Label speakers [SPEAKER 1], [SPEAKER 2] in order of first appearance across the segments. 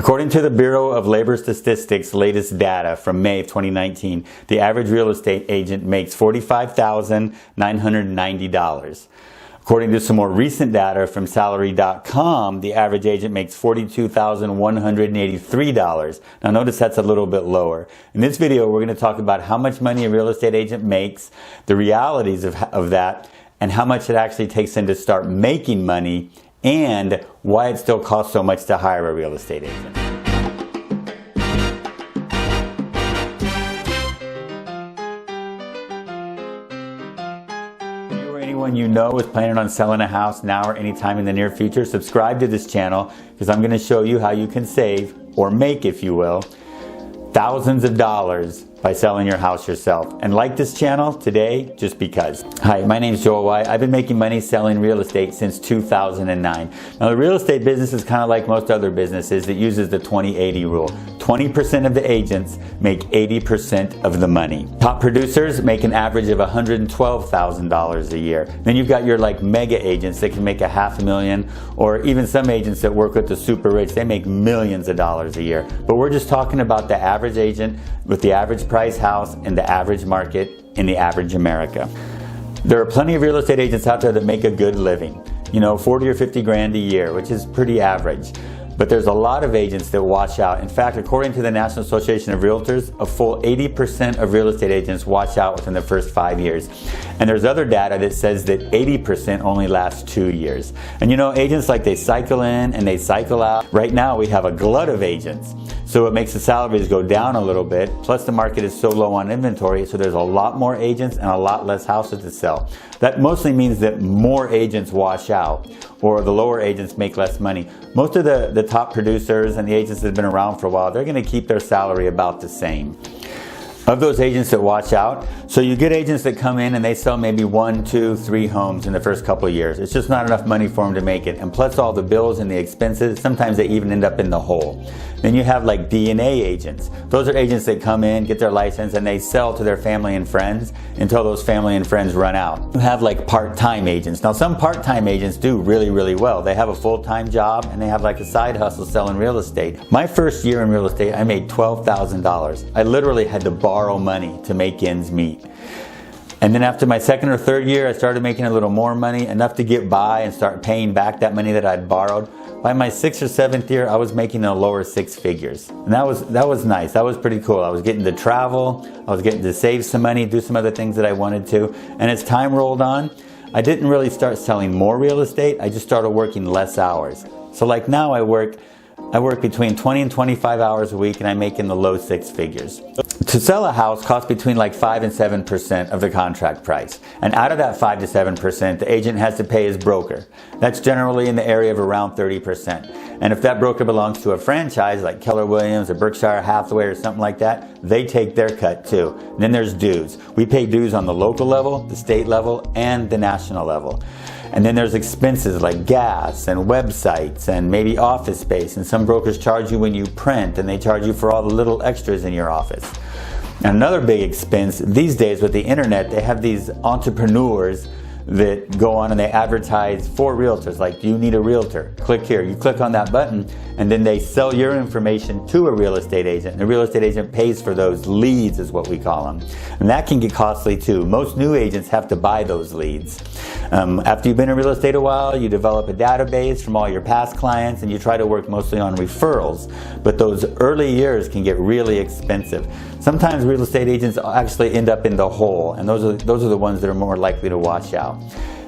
[SPEAKER 1] According to the Bureau of Labor Statistics' latest data from May of 2019, the average real estate agent makes $45,990. According to some more recent data from Salary.com, the average agent makes $42,183. Now notice that's a little bit lower. In this video, we're going to talk about how much money a real estate agent makes, the realities of that, and how much it actually takes them to start making money, and why it still costs so much to hire a real estate agent. Anyone you know is planning on selling a house now or anytime in the near future, subscribe to this channel because I'm going to show you how you can save, or make if you will, thousands of dollars by selling your house yourself. And like this channel today just because. Hi, my name is Joel Weihe. I've been making money selling real estate since 2009. Now the real estate business is kind of like most other businesses that uses the 20-80 rule. 20% of the agents make 80% of the money. Top producers make an average of $112,000 a year. Then you've got your mega agents that can make $500,000, or even some agents that work with the super rich, they make millions of dollars a year. But we're just talking about the average agent with the average price house in the average market in the average America. There are plenty of real estate agents out there that make a good living, 40 or 50 grand a year, which is pretty average. But there's a lot of agents that wash out. In fact, according to the National Association of Realtors, a full 80% of real estate agents wash out within the first 5 years. And there's other data that says that 80% only lasts 2 years. And agents they cycle in and they cycle out. Right now we have a glut of agents. So it makes the salaries go down a little bit. Plus the market is so low on inventory, so there's a lot more agents and a lot less houses to sell. That mostly means that more agents wash out, or the lower agents make less money. Most of the top producers and the agents that have been around for a while, they're going to keep their salary about the same. Of those agents that watch out, so you get agents that come in and they sell maybe 1, 2, 3 homes in the first couple of years. It's just not enough money for them to make it. And plus all the bills and the expenses, sometimes they even end up in the hole. Then you have DNA agents. Those are agents that come in, get their license, and they sell to their family and friends until those family and friends run out. You have part-time agents. Now some part-time agents do really, really well. They have a full-time job and they have a side hustle selling real estate. My first year in real estate, I made $12,000. I literally had to borrow money to make ends meet. And then after my second or third year, I started making a little more money, enough to get by and start paying back that money that I'd borrowed. By my 6th or 7th year, I was making the lower 6 figures. And that was nice. That was pretty cool. I was getting to travel. I was getting to save some money, do some other things that I wanted to. And as time rolled on, I didn't really start selling more real estate. I just started working less hours. So now I work between 20 and 25 hours a week, and I make in the low 6 figures. To sell a house costs between 5 and 7% of the contract price. And out of that 5 to 7%, the agent has to pay his broker. That's generally in the area of around 30%. And if that broker belongs to a franchise like Keller Williams or Berkshire Hathaway or something like that, they take their cut too. And then there's dues. We pay dues on the local level, the state level, and the national level. And then there's expenses like gas and websites and maybe office space. And some brokers charge you when you print, and they charge you for all the little extras in your office. And another big expense these days with the internet, they have these entrepreneurs that go on and they advertise for realtors, do you need a realtor? Click here. You click on that button and then they sell your information to a real estate agent. And the real estate agent pays for those leads, is what we call them. And that can get costly too. Most new agents have to buy those leads. After you've been in real estate a while, you develop a database from all your past clients and you try to work mostly on referrals. But those early years can get really expensive. Sometimes real estate agents actually end up in the hole, and those are the ones that are more likely to wash out.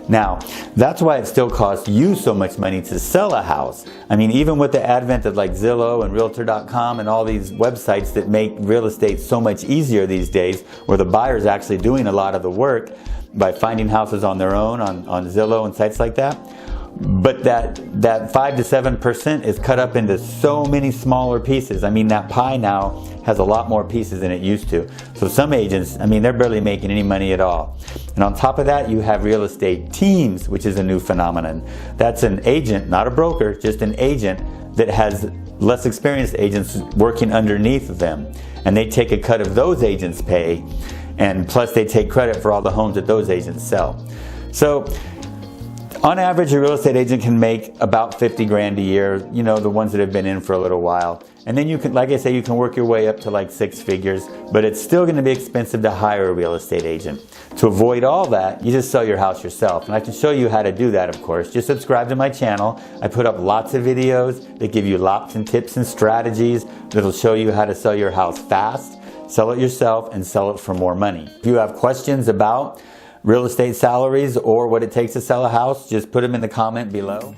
[SPEAKER 1] Now, that's why it still costs you so much money to sell a house. I mean, even with the advent of Zillow and Realtor.com and all these websites that make real estate so much easier these days, where the buyer's actually doing a lot of the work by finding houses on their own on Zillow and sites like that. But that 5 to 7% is cut up into so many smaller pieces. I mean, that pie now has a lot more pieces than it used to. So some agents, they're barely making any money at all. And on top of that, you have real estate teams, which is a new phenomenon. That's an agent, not a broker, just an agent that has less experienced agents working underneath them. And they take a cut of those agents' pay, and plus they take credit for all the homes that those agents sell. So On average, a real estate agent can make about 50 grand a year, you know, the ones that have been in for a little while. And then you can, like I say, you can work your way up to like 6 figures, but it's still going to be expensive to hire a real estate agent. To avoid all that, you just sell your house yourself. And I can show you how to do that, of course. Just subscribe to my channel. I put up lots of videos that give you lots and tips and strategies that'll show you how to sell your house fast, sell it yourself, and sell it for more money. If you have questions about real estate salaries or what it takes to sell a house, just put them in the comment below.